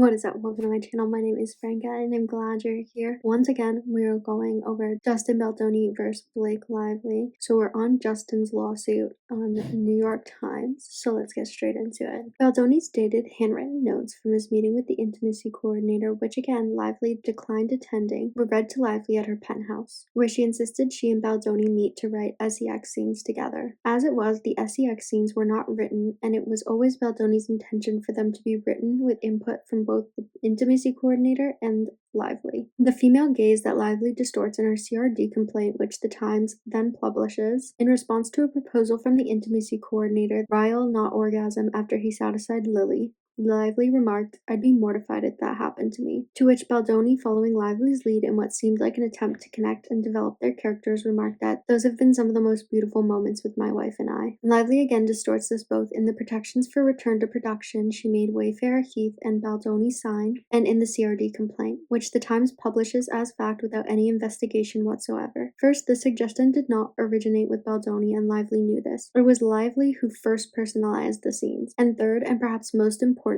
What is up? Welcome to my channel. My name is Franca and I'm glad you're here. Once again, we are going over Justin Baldoni versus Blake Lively. So we're on Justin's lawsuit on New York Times. So let's get straight into it. Baldoni's dated handwritten notes from his meeting with the intimacy coordinator, which again Lively declined attending, were read to Lively at her penthouse, where she insisted she and Baldoni meet to write SEX scenes together. As it was, the SEX scenes were not written, and it was always Baldoni's intention for them to be written with input from both the intimacy coordinator and Lively. The female gaze that Lively distorts in her CRD complaint, which the Times then publishes, in response to a proposal from the intimacy coordinator, Ryle not orgasm after he satisfied Lily. Lively remarked, "I'd be mortified if that happened to me." To which Baldoni, following Lively's lead in what seemed like an attempt to connect and develop their characters, remarked that those have been some of the most beautiful moments with my wife and I. Lively again distorts this both in the protections for return to production she made Wayfarer, Heath, and Baldoni sign, and in the CRD complaint, which the Times publishes as fact without any investigation whatsoever. First, the suggestion did not originate with Baldoni, and Lively knew this. It was Lively who first personalized the scenes. And third, and perhaps most importantly,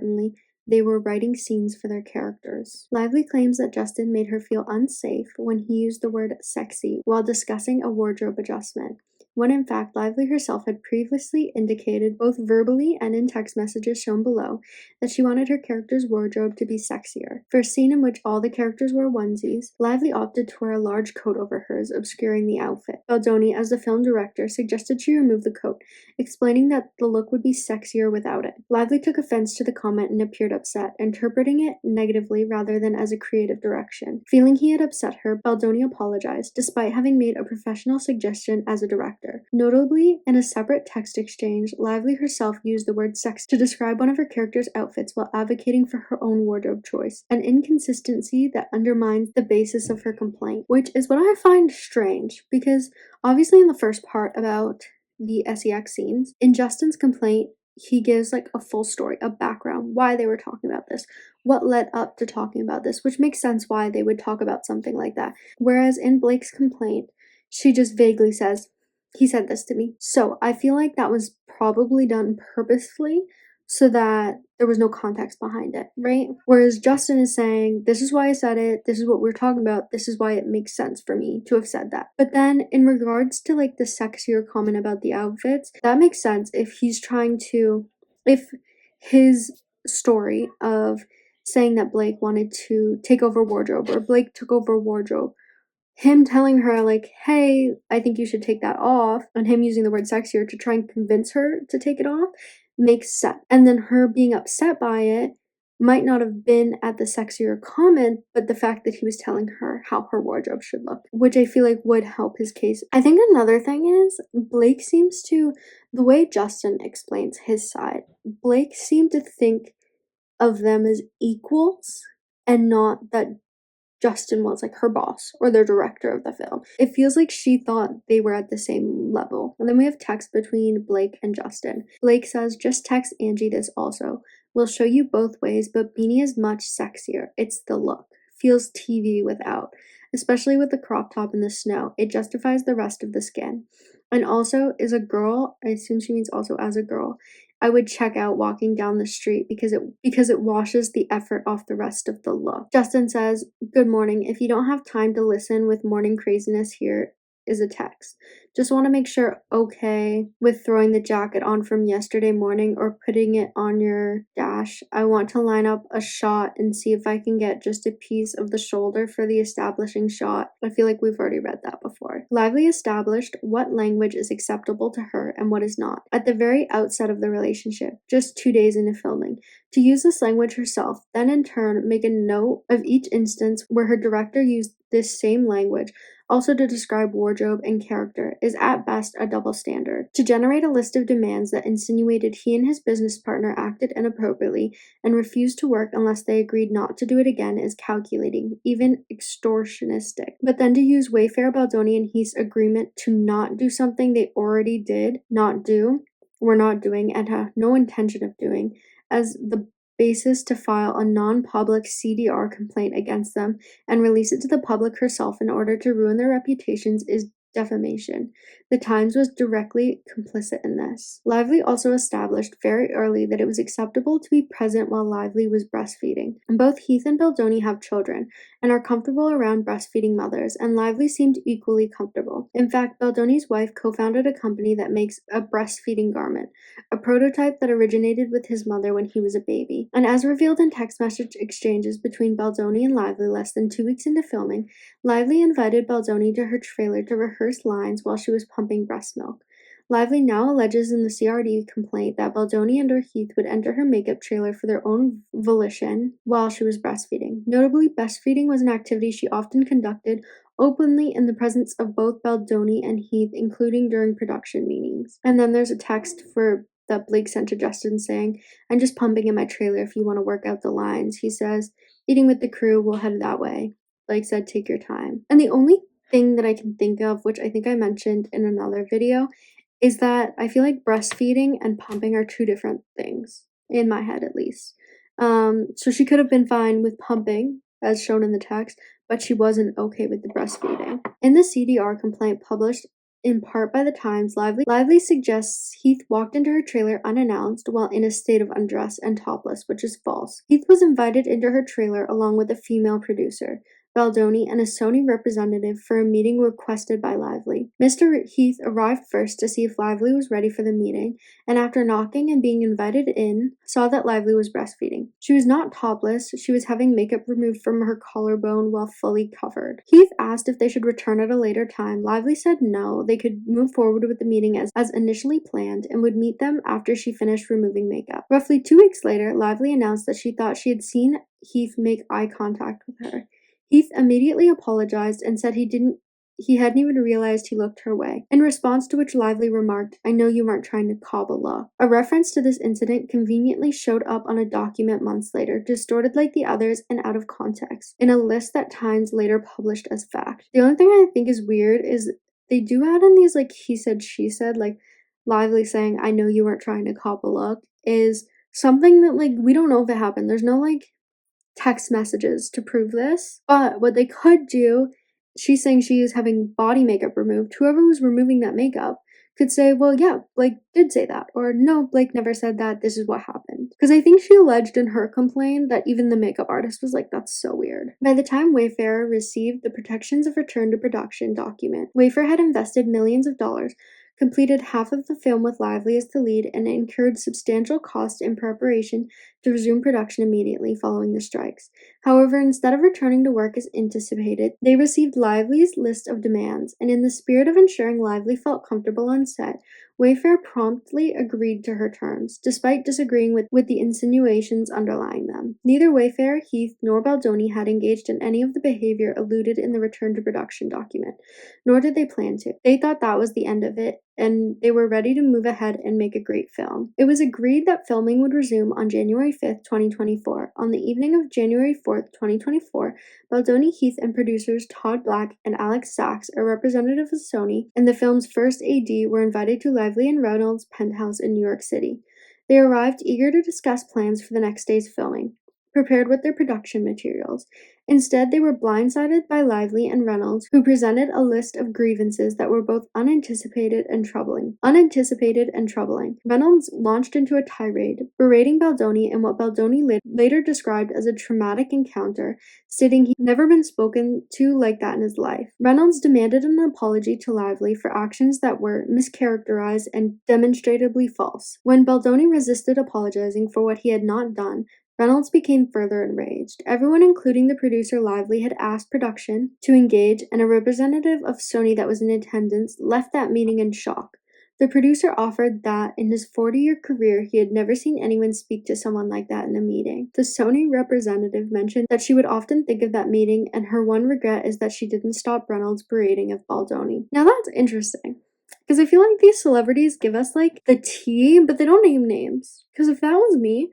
they were writing scenes for their characters. Lively claims that Justin made her feel unsafe when he used the word sexy while discussing a wardrobe adjustment, when in fact Lively herself had previously indicated, both verbally and in text messages shown below, that she wanted her character's wardrobe to be sexier. For a scene in which all the characters wore onesies, Lively opted to wear a large coat over hers, obscuring the outfit. Baldoni, as the film director, suggested she remove the coat, explaining that the look would be sexier without it. Lively took offense to the comment and appeared upset, interpreting it negatively rather than as a creative direction. Feeling he had upset her, Baldoni apologized, despite having made a professional suggestion as a director. Notably, in a separate text exchange, Lively herself used the word sex to describe one of her character's outfits while advocating for her own wardrobe choice, an inconsistency that undermines the basis of her complaint, which is what I find strange, because obviously in the first part about the SEX scenes, in Justin's complaint, he gives like a full story, a background, why they were talking about this, what led up to talking about this, which makes sense why they would talk about something like that. Whereas in Blake's complaint, she just vaguely says, "He said this to me." So I feel like that was probably done purposefully so that there was no context behind it, right? Whereas Justin is saying, this is why I said it, this is what we're talking about, this is why it makes sense for me to have said that. But then in regards to like the sexier comment about the outfits, that makes sense if he's trying to, if his story of saying that Blake wanted to take over wardrobe, or Blake took over wardrobe, him telling her like, hey, I think you should take that off, and him using the word sexier to try and convince her to take it off, makes sense. And then her being upset by it might not have been at the sexier comment, but the fact that he was telling her how her wardrobe should look, which I feel like would help his case. I think another thing is, Blake seems to, the way Justin explains his side, Blake seemed to think of them as equals and not that Justin was like her boss or the director of the film. It feels like she thought they were at the same level. And then we have text between Blake and Justin. Blake says, "Just text Angie this also. We'll show you both ways, but Beanie is much sexier. It's the look. Feels TV without. Especially with the crop top in the snow. It justifies the rest of the skin. And also, is a girl," I assume she means also as a girl, "I would check out walking down the street because it washes the effort off the rest of the look." Justin says, "Good morning. If you don't have time to listen with morning craziness, here is a text. Just want to make sure okay with throwing the jacket on from yesterday morning or putting it on your dash. I want to line up a shot and see if I can get just a piece of the shoulder for the establishing shot." I feel like we've already read that before. Lively established what language is acceptable to her and what is not at the very outset of the relationship, just 2 days into filming. To use this language herself, then in turn make a note of each instance where her director used this same language, also to describe wardrobe and character, is at best a double standard. To generate a list of demands that insinuated he and his business partner acted inappropriately and refused to work unless they agreed not to do it again is calculating, even extortionistic. But then to use Wayfarer, Baldoni, and Heath's agreement to not do something they already did not do, were not doing, and have no intention of doing, as the basis to file a non-public CDR complaint against them and release it to the public herself in order to ruin their reputations is defamation. The Times was directly complicit in this. Lively also established very early that it was acceptable to be present while Lively was breastfeeding. Both Heath and Baldoni have children and are comfortable around breastfeeding mothers, and Lively seemed equally comfortable. In fact, Baldoni's wife co-founded a company that makes a breastfeeding garment, a prototype that originated with his mother when he was a baby. And as revealed in text message exchanges between Baldoni and Lively less than 2 weeks into filming, Lively invited Baldoni to her trailer to rehearse lines while she was pumping breast milk. Lively now alleges in the CRD complaint that Baldoni and or Heath would enter her makeup trailer for their own volition while she was breastfeeding. Notably, breastfeeding was an activity she often conducted openly in the presence of both Baldoni and Heath, including during production meetings. And then there's a text that Blake sent to Justin saying, "I'm just pumping in my trailer if you want to work out the lines." He says, "Eating with the crew, we'll head that way." Blake said, "Take your time." And the only thing that I can think of, which I think I mentioned in another video, is that I feel like breastfeeding and pumping are two different things, in my head at least. So she could have been fine with pumping, as shown in the text, but she wasn't okay with the breastfeeding. In the CDR complaint published in part by the Times, Lively suggests Heath walked into her trailer unannounced while in a state of undress and topless, which is false. Heath was invited into her trailer along with a female producer, Baldoni, and a Sony representative for a meeting requested by Lively. Mr. Heath arrived first to see if Lively was ready for the meeting, and after knocking and being invited in, saw that Lively was breastfeeding. She was not topless, she was having makeup removed from her collarbone while fully covered. Heath asked if they should return at a later time. Lively said no, they could move forward with the meeting as initially planned and would meet them after she finished removing makeup. Roughly 2 weeks later, Lively announced that she thought she had seen Heath make eye contact with her. Heath immediately apologized and said he hadn't even realized he looked her way, in response to which Lively remarked, "I know you weren't trying to cobble up." A reference to this incident conveniently showed up on a document months later, distorted like the others and out of context, in a list that Times later published as fact. The only thing I think is weird is they do add in these like he said, she said, like Lively saying, "I know you weren't trying to cobble up," is something that like we don't know if it happened. There's no like text messages to prove this, but what they could do, she's saying she is having body makeup removed. Whoever was removing that makeup could say, "Well, yeah, Blake did say that," or "No, Blake never said that, this is what happened." Because I think she alleged in her complaint that even the makeup artist was like, "That's so weird." By the time Wayfarer received the Protections of Return to Production document, Wayfarer had invested millions of dollars, completed half of the film with Lively as the lead, and incurred substantial cost in preparation to resume production immediately following the strikes. However, instead of returning to work as anticipated, they received Lively's list of demands, and in the spirit of ensuring Lively felt comfortable on set, Wayfarer promptly agreed to her terms, despite disagreeing with the insinuations underlying them. Neither Wayfarer, Heath, nor Baldoni had engaged in any of the behavior alluded in the return to production document, nor did they plan to. They thought that was the end of it, and they were ready to move ahead and make a great film. It was agreed that filming would resume on January 5th, 2024. On the evening of January 4th, 2024, Baldoni, Heath, and producers Todd Black and Alex Sachs, a representative of Sony, and the film's first AD were invited to Lively and Reynolds' penthouse in New York City. They arrived eager to discuss plans for the next day's filming, prepared with their production materials. Instead, they were blindsided by Lively and Reynolds, who presented a list of grievances that were both unanticipated and troubling. Reynolds launched into a tirade, berating Baldoni in what Baldoni later described as a traumatic encounter, stating he'd never been spoken to like that in his life. Reynolds demanded an apology to Lively for actions that were mischaracterized and demonstrably false. When Baldoni resisted apologizing for what he had not done, Reynolds became further enraged. Everyone, including the producer Lively, had asked production to engage, and a representative of Sony that was in attendance left that meeting in shock. The producer offered that in his 40-year career he had never seen anyone speak to someone like that in a meeting. The Sony representative mentioned that she would often think of that meeting, and her one regret is that she didn't stop Reynolds' berating of Baldoni. Now that's interesting, because I feel like these celebrities give us like the tea, but they don't name names. Because if that was me,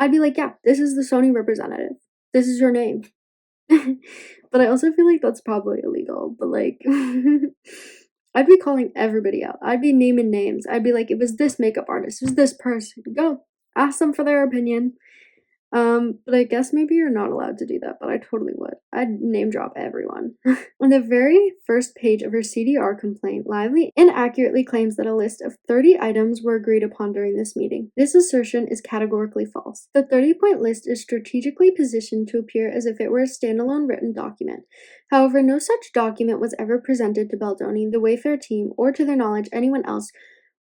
I'd be like, "Yeah, this is the Sony representative. This is your name." But I also feel like that's probably illegal. But like, I'd be calling everybody out. I'd be naming names. I'd be like, "It was this makeup artist. It was this person. Go. Ask them for their opinion." But I guess maybe you're not allowed to do that, but I totally would. I'd name drop everyone. On the very first page of her CDR complaint, Lively inaccurately claims that a list of 30 items were agreed upon during this meeting. This assertion is categorically false. The 30-point list is strategically positioned to appear as if it were a standalone written document. However, no such document was ever presented to Baldoni, the Wayfair team, or to their knowledge anyone else,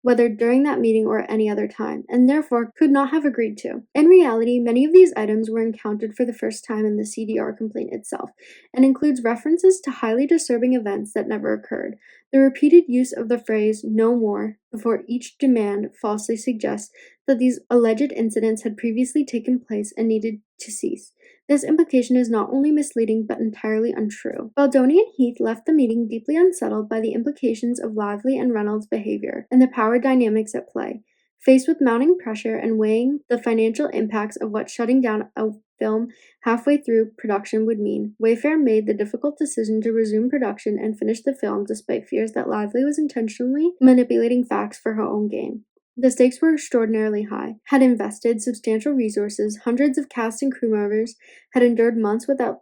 whether during that meeting or any other time, and therefore could not have agreed to. In reality, many of these items were encountered for the first time in the CDR complaint itself, and includes references to highly disturbing events that never occurred. The repeated use of the phrase "no more" before each demand falsely suggests that these alleged incidents had previously taken place and needed to cease. This implication is not only misleading but entirely untrue. Baldoni and Heath left the meeting deeply unsettled by the implications of Lively and Reynolds' behavior and the power dynamics at play. Faced with mounting pressure and weighing the financial impacts of what shutting down a film halfway through production would mean, Wayfair made the difficult decision to resume production and finish the film despite fears that Lively was intentionally manipulating facts for her own gain. The stakes were extraordinarily high, had invested substantial resources, hundreds of cast and crew members had endured months without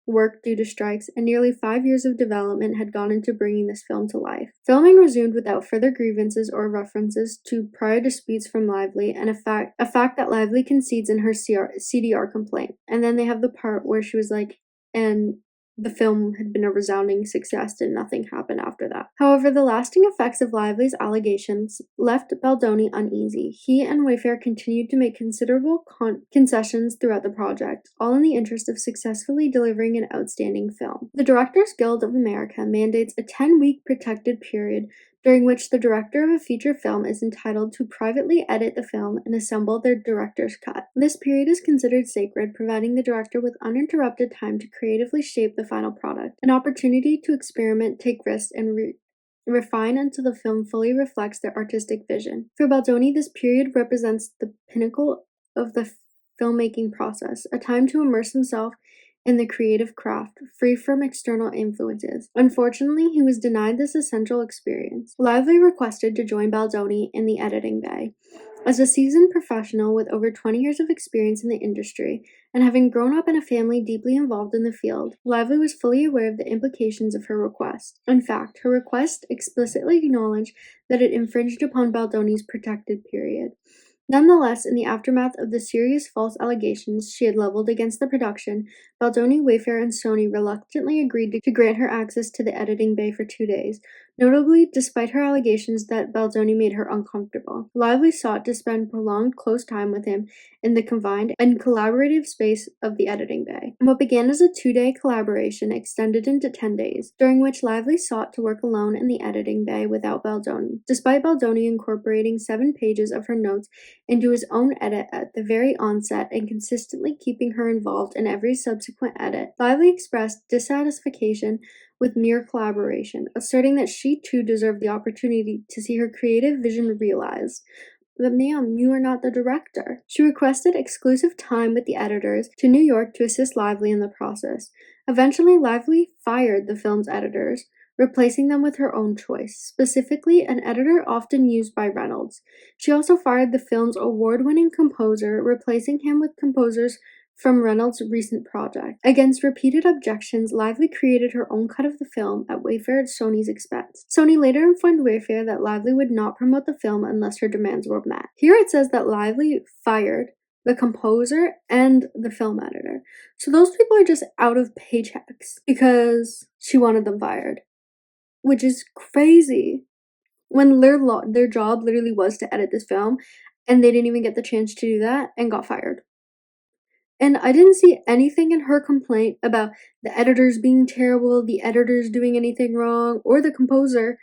work due to strikes, and nearly 5 years of development had gone into bringing this film to life. Filming resumed without further grievances or references to prior disputes from Lively, and a fact that Lively concedes in her CDR complaint. And then they have the part where she was like, and the film had been a resounding success and nothing happened after that. However, the lasting effects of Lively's allegations left Baldoni uneasy. He and Wayfair continued to make considerable concessions throughout the project, all in the interest of successfully delivering an outstanding film. The Directors Guild of America mandates a 10-week protected period during which the director of a feature film is entitled to privately edit the film and assemble their director's cut. This period is considered sacred, providing the director with uninterrupted time to creatively shape the final product, an opportunity to experiment, take risks, and refine until the film fully reflects their artistic vision. For Baldoni, this period represents the pinnacle of the filmmaking process, a time to immerse himself in the creative craft, free from external influences. Unfortunately, he was denied this essential experience. Lively requested to join Baldoni in the editing bay. As a seasoned professional with over 20 years of experience in the industry, and having grown up in a family deeply involved in the field, Lively was fully aware of the implications of her request. In fact, her request explicitly acknowledged that it infringed upon Baldoni's protected period. Nonetheless, in the aftermath of the serious false allegations she had leveled against the production, Baldoni, Wayfair, and Sony reluctantly agreed to grant her access to the editing bay for 2 days. Notably, despite her allegations that Baldoni made her uncomfortable, Lively sought to spend prolonged close time with him in the confined and collaborative space of the editing bay. What began as a 2-day collaboration extended into 10 days, during which Lively sought to work alone in the editing bay without Baldoni. Despite Baldoni incorporating 7 pages of her notes into his own edit at the very onset and consistently keeping her involved in every subsequent edit, Lively expressed dissatisfaction with mere collaboration, asserting that she too deserved the opportunity to see her creative vision realized. But ma'am, you are not the director. She requested exclusive time with the editors to New York to assist Lively in the process. Eventually, Lively fired the film's editors, replacing them with her own choice, specifically an editor often used by Reynolds. She also fired the film's award-winning composer, replacing him with composers from Reynolds' recent project. Against repeated objections, Lively created her own cut of the film at Wayfair at Sony's expense. Sony later informed Wayfair that Lively would not promote the film unless her demands were met. Here it says that Lively fired the composer and the film editor. So those people are just out of paychecks because she wanted them fired, which is crazy. When their job literally was to edit this film, and they didn't even get the chance to do that and got fired. And I didn't see anything in her complaint about the editors being terrible, the editors doing anything wrong, or the composer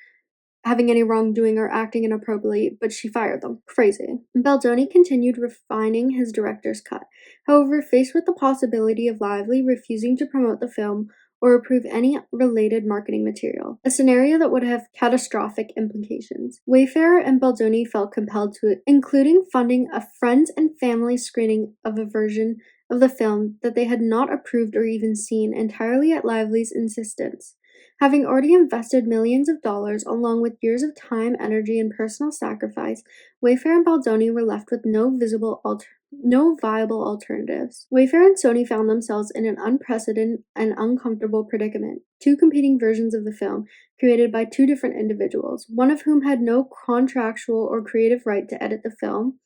having any wrongdoing or acting inappropriately, but she fired them. Crazy. Baldoni continued refining his director's cut. However, faced with the possibility of Lively refusing to promote the film or approve any related marketing material, a scenario that would have catastrophic implications, Wayfair and Baldoni felt compelled to it, including funding a friends and family screening of a version of the film that they had not approved or even seen, entirely at Lively's insistence. Having already invested millions of dollars along with years of time, energy, and personal sacrifice, Wayfair and Baldoni were left with no viable alternatives. Wayfair and Sony found themselves in an unprecedented and uncomfortable predicament. Two competing versions of the film, created by two different individuals, one of whom had no contractual or creative right to edit the film,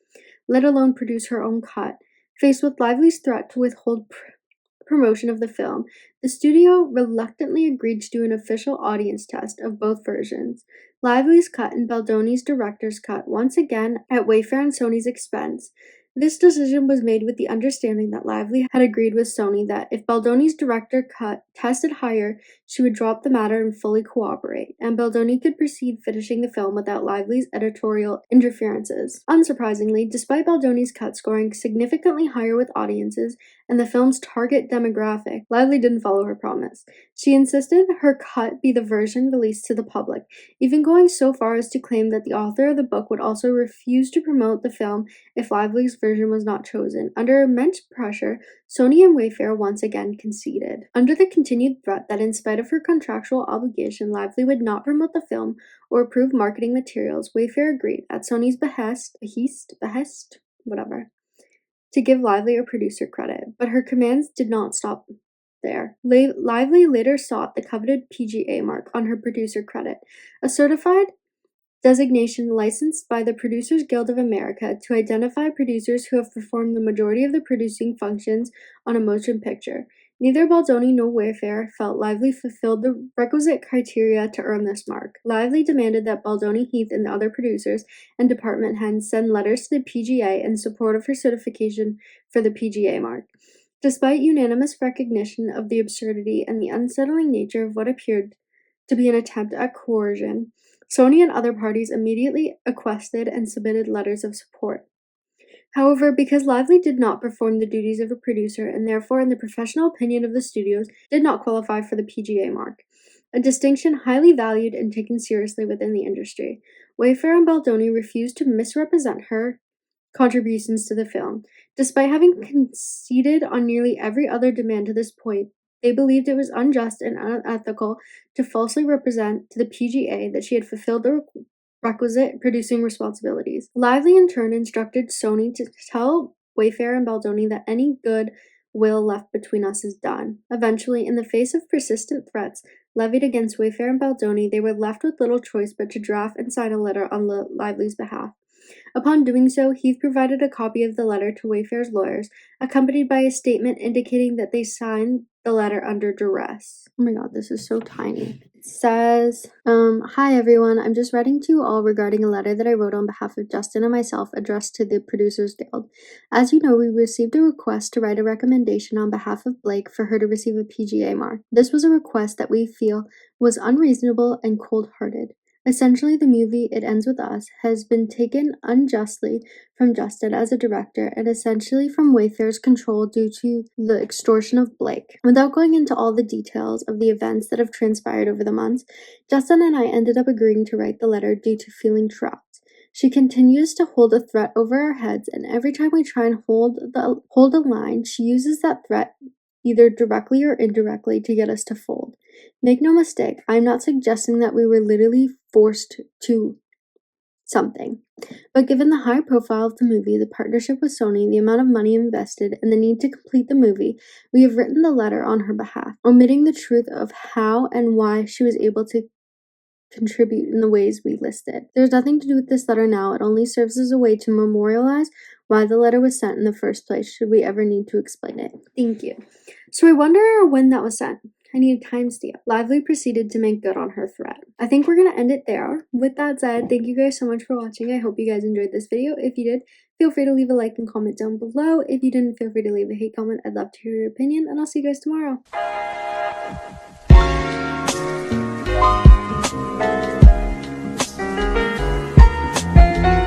let alone produce her own cut. Faced with Lively's threat to withhold promotion of the film, the studio reluctantly agreed to do an official audience test of both versions. Lively's cut and Baldoni's director's cut, once again at Wayfair and Sony's expense. This decision was made with the understanding that Lively had agreed with Sony that if Baldoni's director cut tested higher, she would drop the matter and fully cooperate, and Baldoni could proceed finishing the film without Lively's editorial interferences. Unsurprisingly, despite Baldoni's cut scoring significantly higher with audiences and the film's target demographic, Lively didn't follow her promise. She insisted her cut be the version released to the public, even going so far as to claim that the author of the book would also refuse to promote the film if Lively's version was not chosen. Under immense pressure, Sony and Wayfair once again conceded. Under the continued threat that in spite of her contractual obligation, Lively would not promote the film or approve marketing materials, Wayfair agreed, at Sony's behest, whatever, to give Lively a producer credit, but her commands did not stop there. Lively later sought the coveted PGA mark on her producer credit, a certified designation licensed by the Producers Guild of America to identify producers who have performed the majority of the producing functions on a motion picture. Neither Baldoni nor Wayfair felt Lively fulfilled the requisite criteria to earn this mark. Lively demanded that Baldoni, Heath, and the other producers and department heads send letters to the PGA in support of her certification for the PGA mark. Despite unanimous recognition of the absurdity and the unsettling nature of what appeared to be an attempt at coercion, Sony and other parties immediately acquiesced and submitted letters of support. However, because Lively did not perform the duties of a producer and therefore, in the professional opinion of the studios, did not qualify for the PGA mark, a distinction highly valued and taken seriously within the industry, Wayfair and Baldoni refused to misrepresent her contributions to the film. Despite having conceded on nearly every other demand to this point, they believed it was unjust and unethical to falsely represent to the PGA that she had fulfilled the requisite producing responsibilities. Lively in turn instructed Sony to tell Wayfair and Baldoni that any good will left between us is done. Eventually, in the face of persistent threats levied against Wayfair and Baldoni, they were left with little choice but to draft and sign a letter on Lively's behalf. Upon doing so, Heath provided a copy of the letter to Wayfair's lawyers, accompanied by a statement indicating that they signed the letter under duress. Oh my god, this is so tiny. It says, Hi everyone, I'm just writing to you all regarding a letter that I wrote on behalf of Justin and myself addressed to the Producers Guild. As you know, we received a request to write a recommendation on behalf of Blake for her to receive a PGA mark. This was a request that we feel was unreasonable and cold-hearted. Essentially, the movie It Ends With Us has been taken unjustly from Justin as a director and essentially from Wayfair's control due to the extortion of Blake. Without going into all the details of the events that have transpired over the months, Justin and I ended up agreeing to write the letter due to feeling trapped. She continues to hold a threat over our heads, and every time we try and hold a line, she uses that threat either directly or indirectly to get us to fold. Make no mistake, I'm not suggesting that we were literally forced to something. But given the high profile of the movie, the partnership with Sony, the amount of money invested, and the need to complete the movie, we have written the letter on her behalf, omitting the truth of how and why she was able to contribute in the ways we listed. There's nothing to do with this letter now. It only serves as a way to memorialize why the letter was sent in the first place, should we ever need to explain it. Thank you. So I wonder when that was sent. I need a timestamp. Lively proceeded to make good on her threat. I think we're going to end it there. With that said, thank you guys so much for watching. I hope you guys enjoyed this video. If you did, feel free to leave a like and comment down below. If you didn't, feel free to leave a hate comment. I'd love to hear your opinion, and I'll see you guys tomorrow.